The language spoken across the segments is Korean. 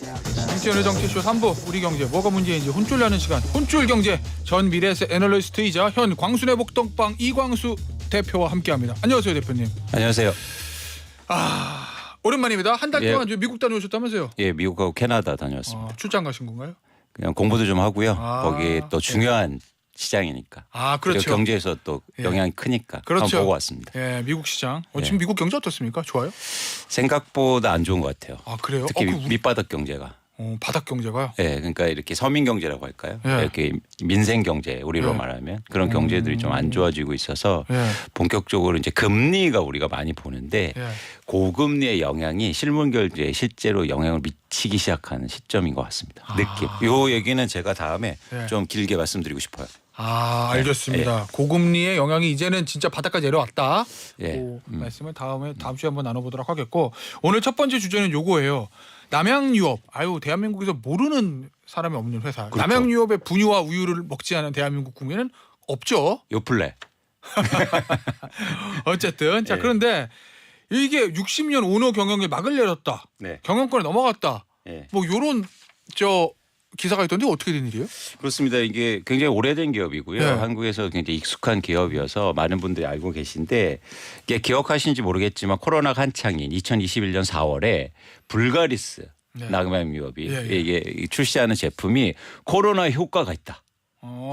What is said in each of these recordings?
정치연의 정치쇼 3부 우리 경제 뭐가 문제인지 혼쭐 나는 시간 혼쭐 경제 전 미래에셋 애널리스트이자 현 광순의 복덕방 이광수 대표와 함께합니다. 안녕하세요 대표님. 안녕하세요. 오랜만입니다. 한 달 동안 미국 다녀오셨다면서요? 예, 미국하고 캐나다 다녀왔습니다. 출장 가신 건가요? 그냥 공부도 좀 하고요. 거기 또 중요한 시장이니까. 그렇죠. 그리고 경제에서 또 영향이 크니까 그렇죠. 한번 보고 왔습니다. 예, 미국 시장. 지금 미국 경제 어떻습니까? 좋아요? 생각보다 안 좋은 것 같아요. 그래요? 특히 밑바닥 경제가. 바닥 경제가요? 예, 그러니까 이렇게 서민 경제라고 할까요? 예. 이렇게 민생 경제 우리로 말하면 그런 경제들이 좀 안 좋아지고 있어서 본격적으로 이제 금리가 우리가 많이 보는데 고금리의 영향이 실물 경제에 실제로 영향을 미치기 시작하는 시점인 것 같습니다. 느낌. 요 얘기는 제가 다음에 좀 길게 말씀드리고 싶어요. 알겠습니다. 고금리의 영향이 이제는 진짜 바닥까지 내려왔다. 예. 말씀을 다음 주에 한번 나눠보도록 하겠고 오늘 첫 번째 주제는 요거예요. 남양유업. 대한민국에서 모르는 사람이 없는 회사. 그렇죠. 남양유업의 분유와 우유를 먹지 않은 대한민국 국민은 없죠. 요플레. 어쨌든 그런데 이게 60년 오너 경영에 막을 내렸다. 네. 경영권에 넘어갔다. 예. 뭐 요런 기사가 있던데 어떻게 된 일이에요? 그렇습니다. 이게 굉장히 오래된 기업이고요. 네. 한국에서 굉장히 익숙한 기업이어서 많은 분들이 알고 계신데 이게 기억하시는지 모르겠지만 코로나가 한창인 2021년 4월에 불가리스 남양유업이 이게 출시하는 제품이 코로나 효과가 있다.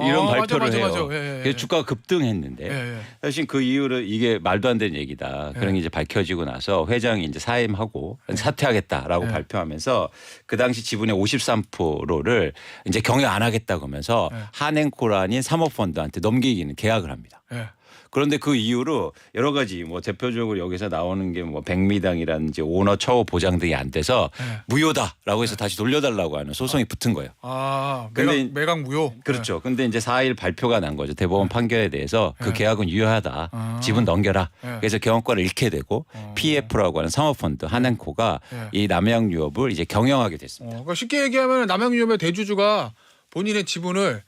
이런 발표를 해요. 그래서 주가가 급등했는데 사실 그 이후로 이게 말도 안 되는 얘기다. 그런 게 이제 밝혀지고 나서 회장이 이제 사임하고 사퇴하겠다라고 발표하면서 그 당시 지분의 53%를 이제 경영 안 하겠다고 하면서 한행코를 아닌 사모펀드한테 넘기기는 계약을 합니다. 그런데 그 이후로 여러 가지 뭐 대표적으로 여기서 나오는 게 뭐 백미당이라든지 오너 처우 보장 등이 안 돼서 무효다라고 해서 다시 돌려달라고 하는 소송이 붙은 거예요. 매각 무효. 그렇죠. 근데 이제 4일 발표가 난 거죠. 대법원 판결에 대해서 그 계약은 유효하다. 지분 넘겨라. 그래서 경영권을 잃게 되고 PF라고 하는 사모펀드 한행코가 이 남양유업을 이제 경영하게 됐습니다. 그러니까 쉽게 얘기하면 남양유업의 대주주가 본인의 지분을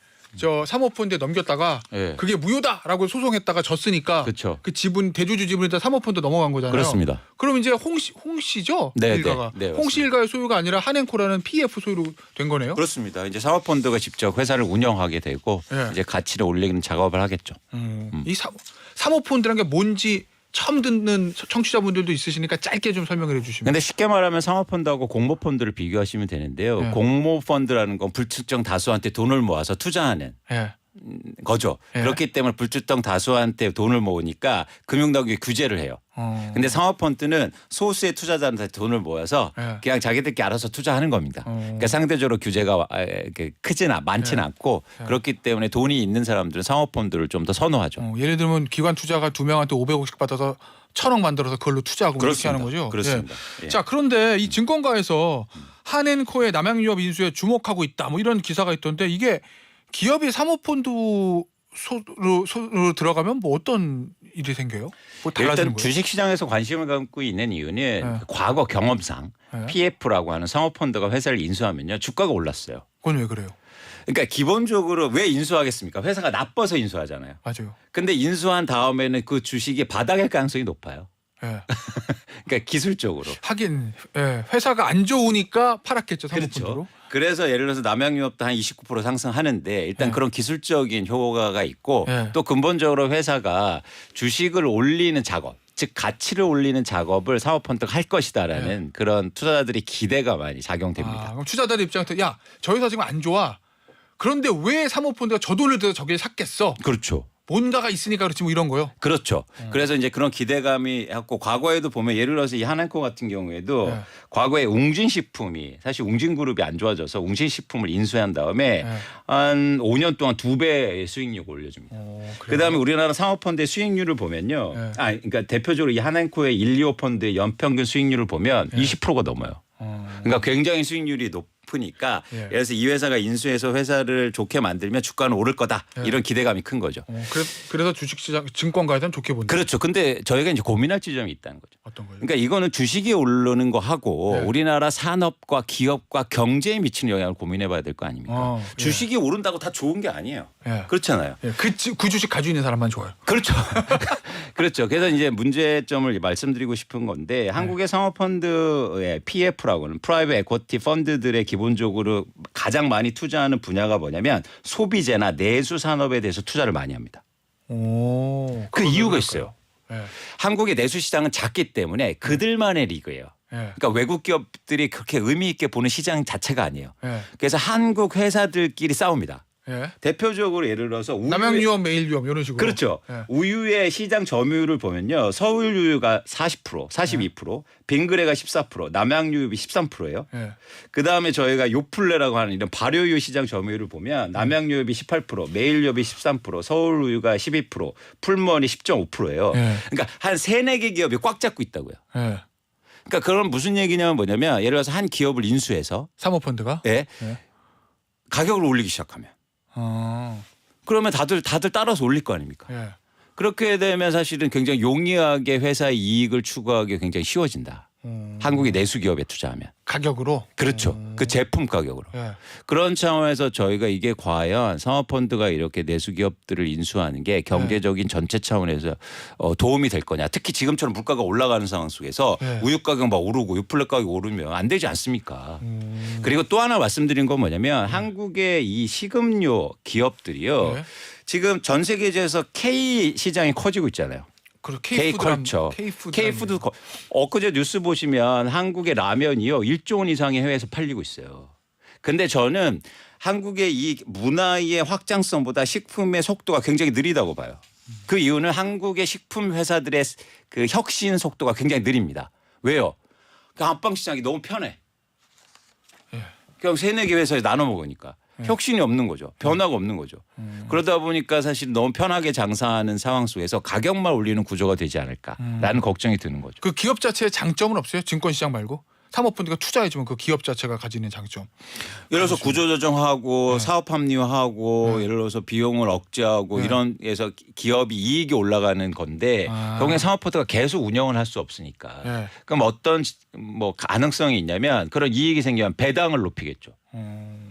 사모펀드에 넘겼다가 그게 무효다라고 소송했다가 졌으니까 그렇죠. 그 지분 대주주 지분에다 사모펀드 넘어간 거잖아요. 그렇습니다. 그럼 이제 홍씨죠? 네, 일가가. 네, 홍씨 일가의 소유가 아니라 한행코라는 PF 소유로 된 거네요. 그렇습니다. 이제 사모펀드가 직접 회사를 운영하게 되고 이제 가치를 올리는 작업을 하겠죠. 이 사모펀드라는 게 뭔지 처음 듣는 청취자분들도 있으시니까 짧게 좀 설명을 해 주시면. 근데 쉽게 말하면 사모펀드하고 공모펀드를 비교하시면 되는데요. 공모펀드라는 건 불특정 다수한테 돈을 모아서 투자하는 거죠. 그렇기 때문에 불특정 다수한테 돈을 모으니까 금융당국이 규제를 해요. 근데 사모펀드는 소수의 투자자한테 돈을 모아서 그냥 자기들끼리 알아서 투자하는 겁니다. 그러니까 상대적으로 규제가 많지는 않고 그렇기 때문에 돈이 있는 사람들은 사모펀드를 좀 더 선호하죠. 예를 들면 기관 투자가 2명한테 500억씩 받아서 1,000억 만들어서 그걸로 투자하고 그렇게 하는 거죠. 그렇습니다. 자, 그런데 이 증권가에서 한엔코의 남양유업 인수에 주목하고 있다. 뭐 이런 기사가 있던데 이게 기업이 사모펀드로 들어가면 뭐 어떤 일이 생겨요? 뭐 달라지는 일단 거예요? 주식시장에서 관심을 갖고 있는 이유는 과거 경험상 PF라고 하는 사모펀드가 회사를 인수하면요. 주가가 올랐어요. 그건 왜 그래요? 그러니까 기본적으로 왜 인수하겠습니까? 회사가 나빠서 인수하잖아요. 맞아요. 근데 인수한 다음에는 그 주식이 바닥일 가능성이 높아요. 그러니까 기술적으로. 하긴 회사가 안 좋으니까 팔았겠죠. 사모펀드로. 그렇죠. 그래서 예를 들어서 남양유업도 한 29% 상승하는데 일단 그런 기술적인 효과가 있고 또 근본적으로 회사가 주식을 올리는 작업 즉 가치를 올리는 작업을 사모펀드가 할 것이다라는 그런 투자자들의 기대가 많이 작용됩니다. 그럼 투자자들 입장에서 저 회사 지금 안 좋아. 그런데 왜 사모펀드가 저 돈을 들여 저기에 샀겠어? 그렇죠. 뭔가가 있으니까 그렇지 뭐 이런 거요. 그렇죠. 그래서 이제 그런 기대감이 갖고 과거에도 보면 예를 들어서 이 한한코 같은 경우에도 과거에 웅진식품이 사실 웅진그룹이 안 좋아져서 웅진식품을 인수한 다음에 한 5년 동안 2배의 수익률을 올려줍니다. 그다음에 우리나라 사모펀드의 수익률을 보면요. 그러니까 대표적으로 이 한한코의 1, 2호 펀드의 연평균 수익률을 보면 20%가 넘어요. 그러니까 굉장히 수익률이 높은 높으니까 예. 그래서 이 회사가 인수해서 회사를 좋게 만들면 주가는 오를 거다. 예. 이런 기대감이 큰 거죠. 그래서 주식시장 증권가에서는 좋게 본다. 그렇죠. 근데 저희가 이제 고민할 지점이 있다는 거죠. 어떤 거예요? 그러니까 이거는 주식이 오르는 거 하고 네. 우리나라 산업과 기업과 경제에 미치는 영향을 고민해 봐야 될 거 아닙니까? 예. 주식이 오른다고 다 좋은 게 아니에요. 예. 그렇잖아요. 예. 그 주식 가지고 있는 사람만 좋아요. 그렇죠. 그렇죠. 그래서 이제 문제점을 말씀드리고 싶은 건데 한국의 상업펀드의 PF라고 하는 프라이빗 에쿼티 펀드들의 기본적으로 가장 많이 투자하는 분야가 뭐냐면 소비재나 내수 산업에 대해서 투자를 많이 합니다. 그 그건 이유가 왜 있어요. 그럴까요? 한국의 내수 시장은 작기 때문에 그들만의 리그예요. 예. 예. 그러니까 외국 기업들이 그렇게 의미 있게 보는 시장 자체가 아니에요. 예. 그래서 한국 회사들끼리 싸웁니다. 예. 대표적으로 예를 들어서 남양유업, 매일유업 이런 식으로. 그렇죠. 예. 우유의 시장 점유율을 보면요. 서울유유가 40%, 42%, 빙그레가 14%, 남양유업이 13%예요. 예. 그다음에 저희가 요플레라고 하는 이런 발효유 시장 점유율을 보면 남양유업이 18%, 매일유업이 13%, 서울우유가 12%, 풀먼이 10.5%예요. 예. 그러니까 한 3-4개 기업이 꽉 잡고 있다고요. 예. 그러니까 그건 무슨 얘기냐면 뭐냐면 예를 들어서 한 기업을 인수해서 사모펀드가. 예, 예. 가격을 올리기 시작하면 그러면 다들 따라서 올릴 거 아닙니까? 예. 그렇게 되면 사실은 굉장히 용이하게 회사의 이익을 추구하기 굉장히 쉬워진다. 한국의 내수 기업에 투자하면. 가격으로. 그렇죠. 그 제품 가격으로. 예. 그런 차원에서 저희가 이게 과연 사모펀드가 이렇게 내수 기업들을 인수하는 게 경제적인 전체 차원에서 도움이 될 거냐. 특히 지금처럼 물가가 올라가는 상황 속에서 우유 가격 막 오르고 유플레 가격 오르면 안 되지 않습니까? 그리고 또 하나 말씀드린 건 뭐냐면 한국의 이 식음료 기업들이요. 네. 지금 전 세계에서 K 시장이 커지고 있잖아요. 그리고 K컬처, K푸드. 엊그제 뉴스 보시면 한국의 라면이요 1조 원 이상의 해외에서 팔리고 있어요. 근데 저는 한국의 이 문화의 확장성보다 식품의 속도가 굉장히 느리다고 봐요. 그 이유는 한국의 식품 회사들의 그 혁신 속도가 굉장히 느립니다. 왜요? 그 안방 시장이 너무 편해. 그냥 3-4개 회사에 나눠 먹으니까. 혁신이 없는 거죠. 변화가 없는 거죠. 그러다 보니까 사실 너무 편하게 장사하는 상황 속에서 가격만 올리는 구조가 되지 않을까라는 걱정이 드는 거죠. 그 기업 자체의 장점은 없어요? 증권시장 말고? 사모펀드가 투자해주면 그 기업 자체가 가지는 장점. 예를 들어서 구조조정하고 사업 합리화하고 예를 들어서 비용을 억제하고 이런 해서 기업이 이익이 올라가는 건데 결국에 사모펀드가 계속 운영을 할 수 없으니까. 그럼 어떤 뭐 가능성이 있냐면 그런 이익이 생기면 배당을 높이겠죠.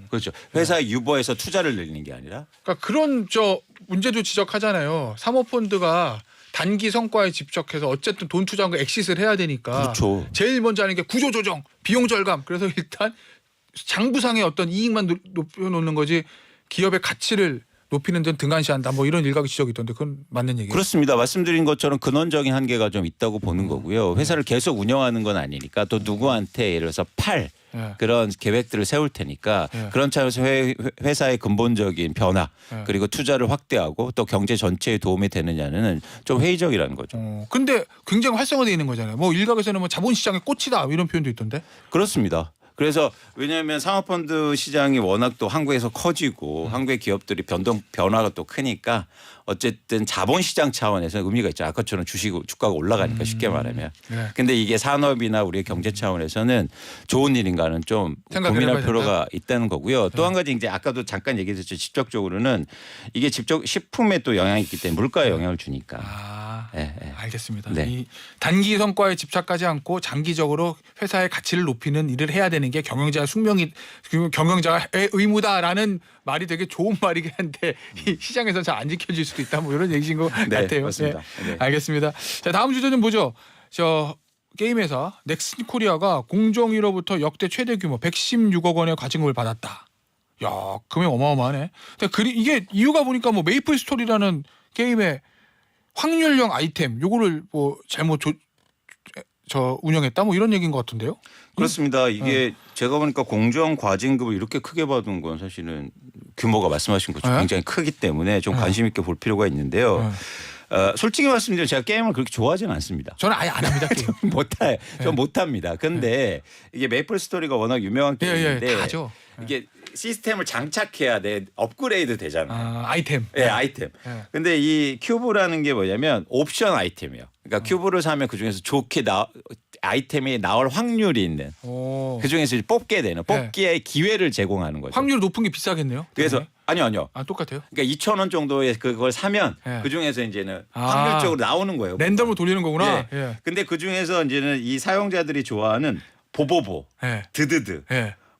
그렇죠. 회사의 유보에서 투자를 늘리는 게 아니라. 그러니까 그런 문제도 지적하잖아요. 사모펀드가 단기 성과에 집착해서 어쨌든 돈 투자한 거 엑싯을 해야 되니까. 그렇죠. 제일 먼저 하는 게 구조 조정, 비용 절감. 그래서 일단 장부상의 어떤 이익만 높여놓는 거지 기업의 가치를 높이는 데는 등한시한다. 뭐 이런 일각의 지적이 있던데 그건 맞는 얘기예요? 그렇습니다. 말씀드린 것처럼 근원적인 한계가 좀 있다고 보는 거고요. 회사를 계속 운영하는 건 아니니까 또 누구한테 예를 들어서 그런 계획들을 세울 테니까 그런 차원에서 회사의 근본적인 변화 그리고 투자를 확대하고 또 경제 전체에 도움이 되느냐는 좀 회의적이라는 거죠. 근데 굉장히 활성화되어 있는 거잖아요. 뭐 일각에서는 뭐 자본시장의 꽃이다 이런 표현도 있던데. 그렇습니다. 그래서 왜냐하면 사모펀드 시장이 워낙 또 한국에서 커지고 한국의 기업들이 변화가 또 크니까 어쨌든 자본시장 차원에서 의미가 있죠. 아까처럼 주가가 올라가니까 쉽게 말하면. 근데 이게 산업이나 우리의 경제 차원에서는 좋은 일인가는 좀 고민할 필요가 있다는 거고요. 또 한 가지 이제 아까도 잠깐 얘기했죠. 직접적으로는 이게 직접 식품에 또 영향이 있기 때문에 물가에 영향을 주니까. 알겠습니다. 네. 이 단기 성과에 집착하지 않고 장기적으로 회사의 가치를 높이는 일을 해야 되는 게 경영자의 경영자의 의무다라는 말이 되게 좋은 말이긴 한데 이 시장에서 잘 안 지켜질 수도 있다. 뭐 이런 얘기인 것 같아요. 맞습니다. 네. 알겠습니다. 자, 다음 주제는 뭐죠? 게임 회사 넥슨코리아가 공정위로부터 역대 최대 규모 116억 원의 과징금을 받았다. 야, 금액 어마어마하네. 근데 이게 이유가 보니까 뭐 메이플 스토리라는 게임의 확률형 아이템 요거를 뭐 잘못 운영했다 뭐 이런 얘기인 것 같은데요. 그렇습니다. 이게 제가 보니까 공정 과징금을 이렇게 크게 받은 건 사실은 규모가 말씀하신 것처럼 굉장히 크기 때문에 좀 관심 있게 볼 필요가 있는데요. 솔직히 말씀드리면 제가 게임을 그렇게 좋아하지는 않습니다. 저는 아예 안 합니다. 게임. 못해. 좀 못합니다. 근데 이게 메이플 스토리가 워낙 유명한 게임인데 다 하죠. 이게 시스템을 장착해야 돼 업그레이드 되잖아요. 아이템. 네, 아이템. 근데 이 큐브라는 게 뭐냐면 옵션 아이템이에요. 그러니까 큐브를 사면 그 중에서 좋게 아이템이 나올 확률이 있는 그 중에서 뽑게 되는 뽑기의 기회를 제공하는 거죠. 확률이 높은 게 비싸겠네요. 그래서 아니요. 아 똑같아요. 그러니까 2,000원 정도의 그걸 사면 그 중에서 이제는 확률적으로 나오는 거예요. 랜덤으로 돌리는 거구나. 예. 근데 그 중에서 이제는 이 사용자들이 좋아하는 보보보, 드드드.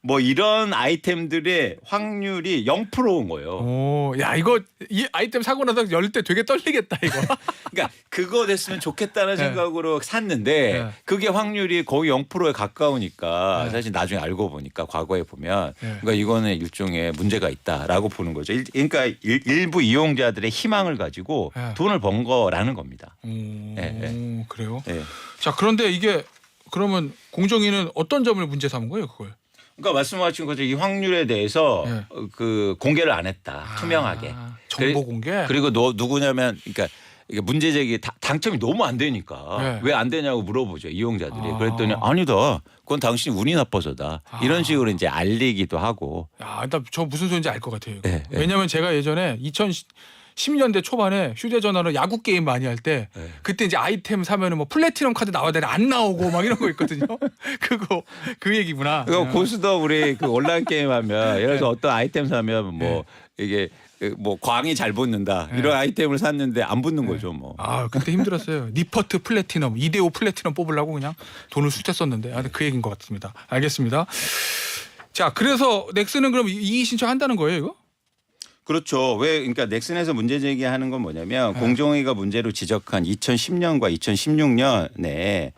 뭐 이런 아이템들의 확률이 0%인 거예요. 오, 야 이거 이 아이템 사고 나서 열 때 되게 떨리겠다 이거. 그러니까 그거 됐으면 좋겠다는 생각으로 샀는데 그게 확률이 거의 0%에 가까우니까 사실 나중에 알고 보니까 과거에 보면 그러니까 이거는 일종의 문제가 있다라고 보는 거죠. 그러니까 일부 이용자들의 희망을 가지고 돈을 번 거라는 겁니다. 그래요? 자 그런데 이게 그러면 공정위는 어떤 점을 문제 삼은 거예요, 그걸? 그러니까 말씀하신 것처럼 이 확률에 대해서 그 공개를 안 했다. 투명하게. 정보 공개. 그리고 누구냐면 그러니까 이게 문제 제기 당첨이 너무 안 되니까 왜 안 되냐고 물어보죠 이용자들이. 그랬더니 아니다. 그건 당신이 운이 나빠서다. 이런 식으로 이제 알리기도 하고. 야, 일단 저 무슨 소리인지 알 것 같아요. 왜냐하면 제가 예전에 2010년대 초반에 휴대전화로 야구 게임 많이 할 때 그때 이제 아이템 사면은 뭐 플래티넘 카드 나와야 되는데 안 나오고 막 이런 거 있거든요. 그거 그 얘기구나. 그거 고수도 우리 그 온라인 게임 하면 예를 들어서 어떤 아이템 사면 뭐 이게 뭐 광이 잘 붙는다 이런 아이템을 샀는데 안 붙는 거죠 뭐. 아 그때 힘들었어요. 니퍼트 플래티넘 2대5 플래티넘 뽑으려고 그냥 돈을 쑤셨었는데 그 얘기인 것 같습니다. 알겠습니다. 자 그래서 넥슨은 그럼 이의 신청한다는 거예요 이거? 그렇죠. 왜 그러니까 넥슨에서 문제 제기하는 건 뭐냐면 공정위가 문제로 지적한 2010년과 2016년에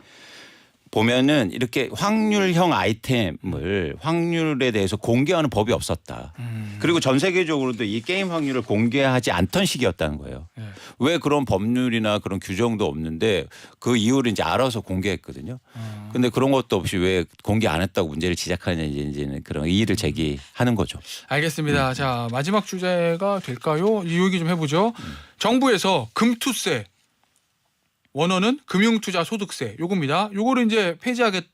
보면은 이렇게 확률형 아이템을 확률에 대해서 공개하는 법이 없었다. 그리고 전 세계적으로도 이 게임 확률을 공개하지 않던 시기였다는 거예요. 왜 그런 법률이나 그런 규정도 없는데 그 이유를 이제 알아서 공개했거든요. 근데 그런 것도 없이 왜 공개 안 했다고 문제를 지적하는지는 그런 이의를 제기하는 거죠. 알겠습니다. 자 마지막 주제가 될까요? 이 얘기 좀 해보죠. 정부에서 금투세 원어는 금융투자소득세 요겁니다. 요거를 이제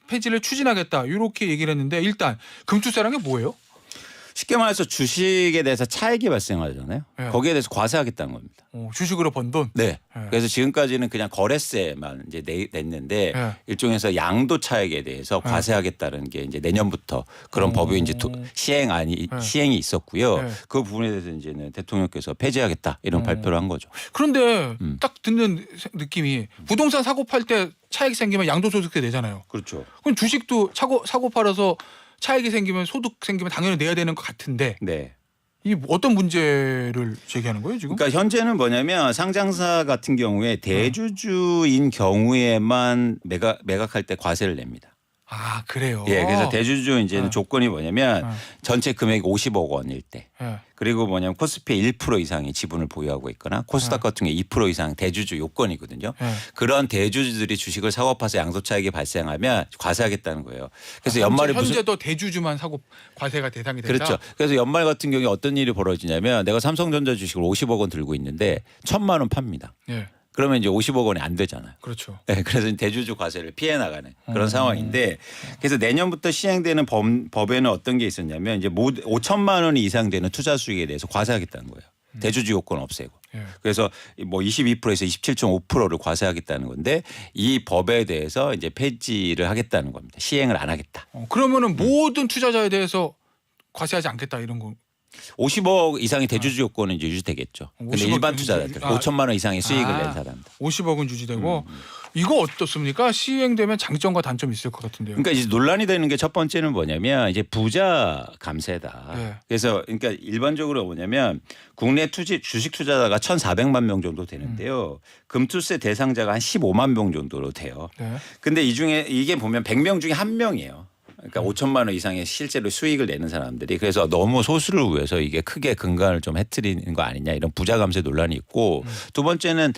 폐지를 추진하겠다 이렇게 얘기를 했는데 일단 금투세라는 게 뭐예요? 쉽게 말해서 주식에 대해서 차익이 발생하잖아요. 거기에 대해서 과세하겠다는 겁니다. 주식으로 번 돈. 네. 그래서 지금까지는 그냥 거래세만 이제 냈는데 일종에서 양도 차익에 대해서 과세하겠다는 게 이제 내년부터 그런 법이 이제 시행이 있었고요. 그 부분에 대해서 이제는 대통령께서 폐지하겠다 이런 발표를 한 거죠. 그런데 딱 듣는 느낌이 부동산 사고 팔 때 차익 생기면 양도소득세 내잖아요. 그렇죠. 그럼 주식도 사고 팔아서 차익이 생기면 소득 생기면 당연히 내야 되는 것 같은데 이 어떤 문제를 제기하는 거예요 지금? 그러니까 현재는 뭐냐면 상장사 같은 경우에 대주주인 경우에만 매각할 때 과세를 냅니다. 아 그래요? 그래서 대주주 이제는 조건이 뭐냐면 전체 금액이 50억 원일 때 그리고 뭐냐면 코스피 1% 이상의 지분을 보유하고 있거나 코스닥 같은 게 2% 이상 대주주 요건이거든요. 그런 대주주들이 주식을 사고 파서 양도차익이 발생하면 과세하겠다는 거예요. 그래서 연말에 현재도 대주주만 사고 과세가 대상이 된다. 그렇죠. 그래서 연말 같은 경우에 어떤 일이 벌어지냐면 내가 삼성전자 주식을 50억 원 들고 있는데 1,000만 원 팝니다. 그러면 이제 50억 원이 안 되잖아요. 그렇죠. 그래서 대주주 과세를 피해 나가는 그런 상황인데 그래서 내년부터 시행되는 법에는 어떤 게 있었냐면 이제 5천만 원 이상 되는 투자 수익에 대해서 과세하겠다는 거예요. 대주주 요건 없애고. 그래서 뭐 22%에서 27.5%를 과세하겠다는 건데 이 법에 대해서 이제 폐지를 하겠다는 겁니다. 시행을 안 하겠다. 그러면은 모든 투자자에 대해서 과세하지 않겠다 이런 거. 50억 이상의 대주주 요건은 이제 유지되겠죠. 근데 일반 투자자들 5천만 원 이상의 수익을 낸 사람들. 50억은 유지되고 이거 어떻습니까? 시행되면 장점과 단점이 있을 것 같은데요. 그러니까 이제 논란이 되는 게 첫 번째는 뭐냐면 이제 부자 감세다. 그래서 그러니까 일반적으로 뭐냐면 국내 주식 투자자가 1,400만 명 정도 되는데요. 금투세 대상자가 한 15만 명 정도로 돼요. 근데 이 중에 이게 보면 100명 중에 1명이에요. 그러니까 5천만 원 이상의 실제로 수익을 내는 사람들이 그래서 너무 소수를 위해서 이게 크게 근간을 좀 해트리는 거 아니냐 이런 부자 감세 논란이 있고 두 번째는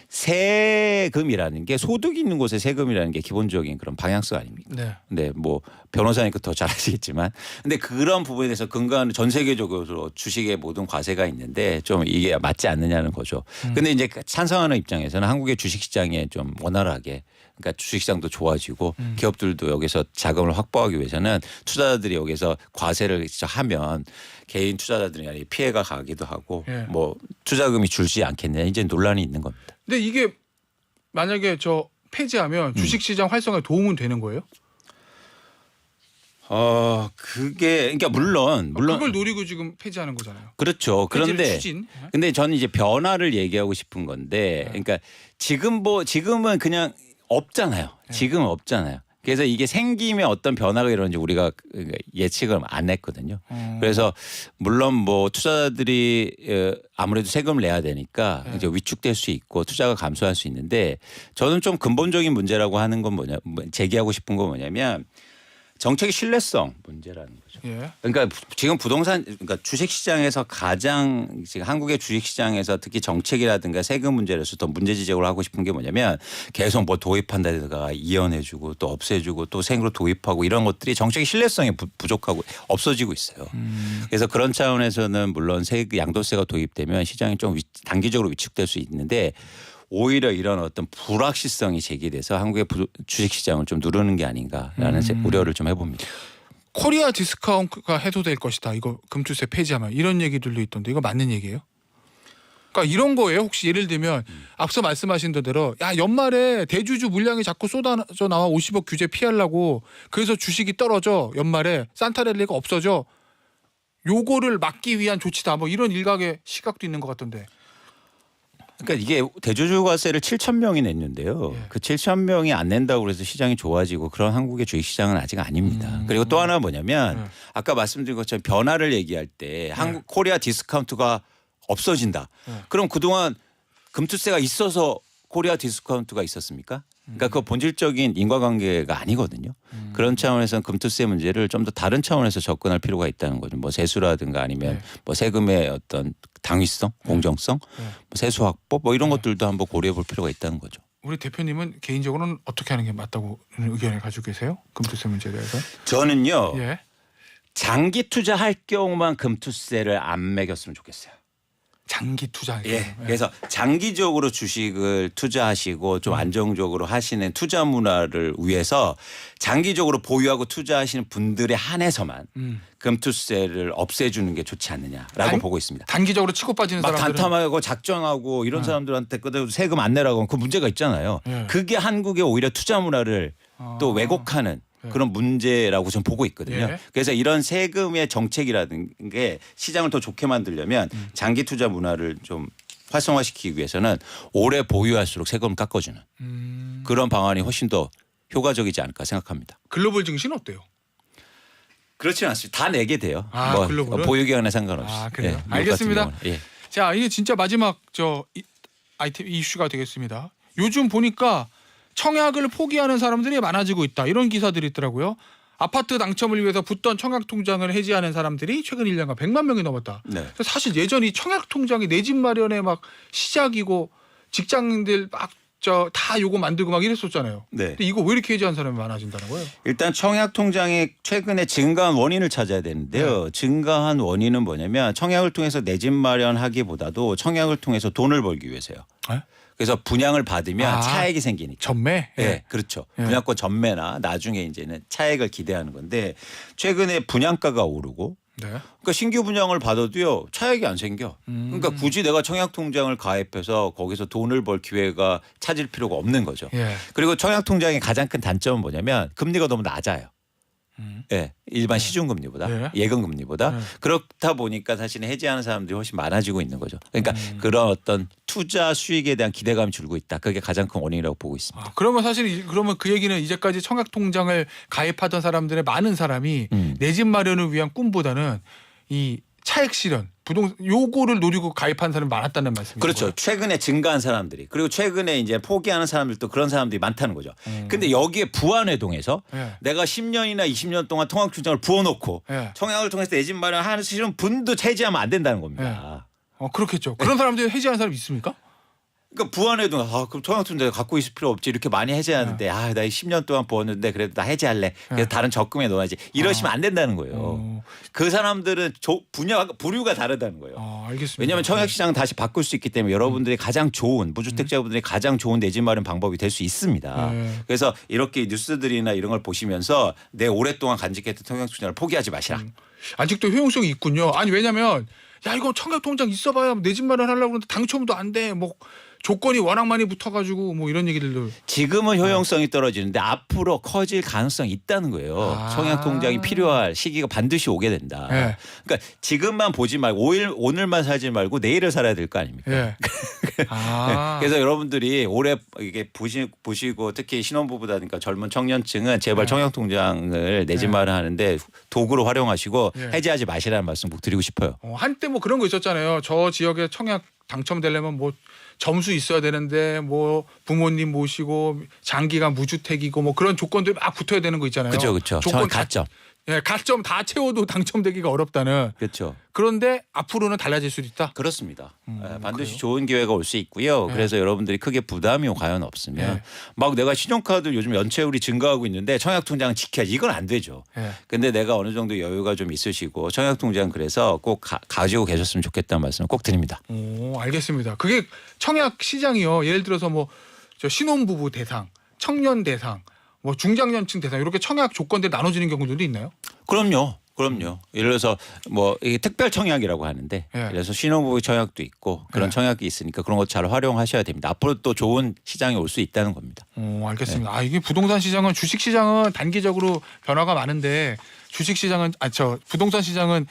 세금이라는 게 소득 있는 곳에 세금이라는 게 기본적인 그런 방향성 아닙니까? 근데 뭐 변호사니까 더 잘 아시겠지만 근데 그런 부분에 대해서 근간 전 세계적으로 주식의 모든 과세가 있는데 좀 이게 맞지 않느냐는 거죠. 근데 이제 찬성하는 입장에서는 한국의 주식시장에 좀 원활하게 그러니까 주식시장도 좋아지고 기업들도 여기서 자금을 확보하기 위해서는 투자자들이 여기서 과세를 하면 개인 투자자들이 피해가 가기도 하고 뭐 투자금이 줄지 않겠느냐 이제 논란이 있는 겁니다. 근데 이게 만약에 저 폐지하면 주식시장 활성화에 도움은 되는 거예요? 그게 그러니까 물론 그걸 노리고 지금 폐지하는 거잖아요. 그렇죠. 그런데 추진. 근데 저는 이제 변화를 얘기하고 싶은 건데 그러니까 지금은 그냥 없잖아요. 지금은 없잖아요. 그래서 이게 생기면 어떤 변화가 이러는지 우리가 예측을 안 했거든요. 그래서 물론 뭐 투자자들이 아무래도 세금을 내야 되니까 이제 위축될 수 있고 투자가 감소할 수 있는데 저는 좀 근본적인 문제라고 하는 건 제기하고 싶은 건 뭐냐면 정책의 신뢰성 문제라는 거죠. 예. 그러니까 지금 그러니까 주식시장에서 가장 지금 한국의 주식시장에서 특히 정책이라든가 세금 문제로서 더 문제 지적을 하고 싶은 게 뭐냐면 계속 뭐 도입한다든가 이연해주고 또 없애주고 또 생으로 도입하고 이런 것들이 정책의 신뢰성이 부족하고 없어지고 있어요. 그래서 그런 차원에서는 물론 양도세가 도입되면 시장이 좀 단기적으로 위축될 수 있는데 오히려 이런 어떤 불확실성이 제기돼서 한국의 주식시장을 좀 누르는 게 아닌가라는 우려를 좀 해봅니다. 코리아 디스카운트가 해소될 것이다. 이거 금투세 폐지하면 이런 얘기들도 있던데 이거 맞는 얘기예요? 그러니까 이런 거예요. 혹시 예를 들면 앞서 말씀하신 대로 야 연말에 대주주 물량이 자꾸 쏟아져 나와 50억 규제 피하려고 그래서 주식이 떨어져 연말에 산타랠리가 없어져 요거를 막기 위한 조치다. 뭐 이런 일각의 시각도 있는 것 같던데. 그러니까 이게 대주주과세를 7,000명이 냈는데요. 예. 그 7,000명이 안 낸다고 해서 시장이 좋아지고 그런 한국의 주식시장은 아직 아닙니다. 그리고 또 하나 뭐냐면 아까 말씀드린 것처럼 변화를 얘기할 때 한국 코리아 디스카운트가 없어진다. 그럼 그동안 금투세가 있어서 코리아 디스카운트가 있었습니까? 그러니까 그 본질적인 인과관계가 아니거든요. 그런 차원에서는 금투세 문제를 좀 더 다른 차원에서 접근할 필요가 있다는 거죠. 뭐 세수라든가 아니면 뭐 세금의 어떤 당위성, 공정성, 뭐 세수 확보 뭐 이런 것들도 한번 고려해 볼 필요가 있다는 거죠. 우리 대표님은 개인적으로는 어떻게 하는 게 맞다고 의견을 가지고 계세요? 금투세 문제에 대해서? 저는요. 예. 장기 투자할 경우만 금투세를 안 매겼으면 좋겠어요. 장기 투자. 예. 그래서 장기적으로 주식을 투자하시고 좀 안정적으로 하시는 투자 문화를 위해서 장기적으로 보유하고 투자하시는 분들에 한해서만 금투세를 없애주는 게 좋지 않느냐라고 보고 있습니다. 단기적으로 치고 빠지는 막 사람들은 단탐하고 작정하고 이런 사람들한테 그대로 세금 안 내라고 하면 그 문제가 있잖아요. 예. 그게 한국의 오히려 투자 문화를 또 왜곡하는 그런 문제라고 좀 보고 있거든요. 예. 그래서 이런 세금의 정책이라는 게 시장을 더 좋게 만들려면 장기 투자 문화를 좀 활성화시키기 위해서는 오래 보유할수록 세금을 깎아주는 그런 방안이 훨씬 더 효과적이지 않을까 생각합니다. 글로벌 증시는 어때요? 그렇지는 않습니다. 다 내게 돼요. 뭐 글로벌은? 보유기간에 상관없이. 아, 그래요? 미국 같은 알겠습니다. 경우는. 예. 자, 이게 진짜 마지막 아이템 이슈가 되겠습니다. 요즘 보니까 청약을 포기하는 사람들이 많아지고 있다. 이런 기사들이 있더라고요. 아파트 당첨을 위해서 붙던 청약통장을 해지하는 사람들이 최근 1년간 100만 명이 넘었다. 네. 사실 예전 이 청약통장이 내 집 마련의 막 시작이고 직장인들 막 다 요거 만들고 막 이랬었잖아요. 네. 근데 이거 왜 이렇게 해지하는 사람이 많아진다는 거예요? 일단 청약 통장이 최근에 증가한 원인을 찾아야 되는데요. 증가한 원인은 뭐냐면 청약을 통해서 내 집 마련하기보다도 청약을 통해서 돈을 벌기 위해서요. 네? 그래서 분양을 받으면 차액이 생기니까. 전매? 네, 그렇죠. 분양권 전매나 나중에 이제는 차액을 기대하는 건데 최근에 분양가가 오르고 네. 그러니까 신규 분양을 받아도요 차액이 안 생겨. 그러니까 굳이 내가 청약통장을 가입해서 거기서 돈을 벌 기회가 찾을 필요가 없는 거죠. 예. 그리고 청약통장의 가장 큰 단점은 뭐냐면 금리가 너무 낮아요. 예, 일반 시중금리보다 예금금리보다 그렇다 보니까 사실은 해지하는 사람들이 훨씬 많아지고 있는 거죠. 그러니까 그런 어떤 투자 수익에 대한 기대감이 줄고 있다. 그게 가장 큰 원인이라고 보고 있습니다. 그러면 사실 그러면 그 얘기는 이제까지 청약통장을 가입하던 사람들의 많은 사람이 내 집 마련을 위한 꿈보다는 이 차액 실현, 요거를 노리고 가입한 사람이 많았다는 말씀이죠. 그렇죠. 최근에 증가한 사람들이 그리고 최근에 이제 포기하는 사람들도 그런 사람들이 많다는 거죠. 근데 여기에 부안회동에서 내가 10년이나 20년 동안 통학통장을 부어놓고 청약을 통해서 내 집 마련하시는 분도 해지하면 안 된다는 겁니다. 그렇겠죠. 그런 사람들이 해지하는 사람이 있습니까? 그러니까 부안회동 그럼 통학통장 갖고 있을 필요 없지 이렇게 많이 해지하는데 나 10년 동안 부었는데 그래도 나 해지할래. 그래서 다른 적금에 넣어야지. 이러시면 안 된다는 거예요. 그 사람들은 부류가 다르다는 거예요. 알겠습니다. 왜냐하면 청약시장은 다시 바꿀 수 있기 때문에 여러분들이 가장 좋은 무주택자분들이 가장 좋은 내 집 마련 방법이 될 수 있습니다. 그래서 이렇게 뉴스들이나 이런 걸 보시면서 내 오랫동안 간직했던 통장을 포기하지 마시라. 아직도 효용성이 있군요. 아니 왜냐면 야 이거 청약통장 있어봐야 내 집 마련하려고 그러는데 당첨도 안 돼. 뭐 조건이 워낙 많이 붙어가지고 뭐 이런 얘기들도. 지금은 효용성이 떨어지는데 앞으로 커질 가능성이 있다는 거예요. 아. 청약 통장이 필요할 시기가 반드시 오게 된다. 예. 그러니까 지금만 보지 말고 오늘만 살지 말고 내일을 살아야 될 거 아닙니까? 예. 아. 그래서 여러분들이 올해 이게 보시고 특히 신혼부부다니까 젊은 청년층은 제발 청약 통장을 내 집 마련하는데 도구로 활용하시고 해지하지 마시라는 말씀 꼭 드리고 싶어요. 한때 뭐 그런 거 있었잖아요. 저 지역에 청약 당첨되려면 뭐 점수 있어야 되는데 뭐 부모님 모시고 장기간 무주택이고 뭐 그런 조건들 막 붙어야 되는 거 있잖아요. 그렇죠. 조건 가점. 예, 가점 다 채워도 당첨되기가 어렵다는. 그렇죠. 그런데 앞으로는 달라질 수도 있다. 그렇습니다. 반드시 그래요? 좋은 기회가 올 수 있고요. 그래서 여러분들이 크게 부담이 과연 없으면 막 내가 신용카드 요즘 연체율이 증가하고 있는데 청약통장은 지켜야지. 이건 안 되죠. 근데 내가 어느 정도 여유가 좀 있으시고 청약통장 그래서 꼭 가지고 계셨으면 좋겠다는 말씀을 꼭 드립니다. 오, 알겠습니다. 그게 청약 시장이요. 예를 들어서 뭐 저 신혼부부 대상, 청년 대상, 뭐 중장년층 대상 이렇게 청약 조건들 나눠지는 경우들도 있나요? 그럼요. 예를 들어서 뭐 이게 특별 청약이라고 하는데 그래서 신혼부부 청약도 있고 그런 청약이 있으니까 그런 거 잘 활용하셔야 됩니다. 앞으로 또 좋은 시장이 올 수 있다는 겁니다. 오, 알겠습니다. 아, 이게 부동산 시장은 주식 시장은 단기적으로 변화가 많은데 주식 시장은 부동산 시장은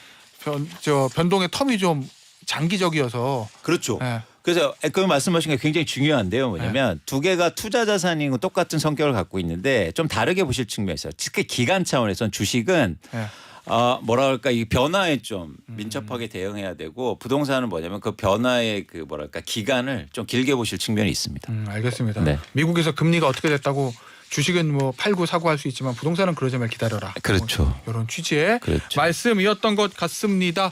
변동의 텀이 좀 장기적이어서. 그렇죠. 예. 그래서 그 말씀하신 게 굉장히 중요한데요. 뭐냐면 두 개가 투자 자산인 건 똑같은 성격을 갖고 있는데 좀 다르게 보실 측면이 있어요. 특히 기간 차원에서는 주식은 뭐라 그럴까 이 변화에 좀 민첩하게 대응해야 되고 부동산은 뭐냐면 그 변화의 그 뭐랄까 기간을 좀 길게 보실 측면이 있습니다. 알겠습니다. 네. 미국에서 금리가 어떻게 됐다고 주식은 뭐 팔고 사고 할 수 있지만 부동산은 그러지 말 기다려라. 그렇죠. 뭐 이런 취지의 그렇죠. 말씀이었던 것 같습니다.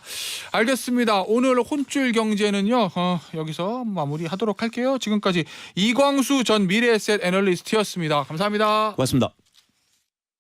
알겠습니다. 오늘 혼줄 경제는요. 여기서 마무리하도록 할게요. 지금까지 이광수 전 미래에셋 애널리스트였습니다. 감사합니다. 고맙습니다.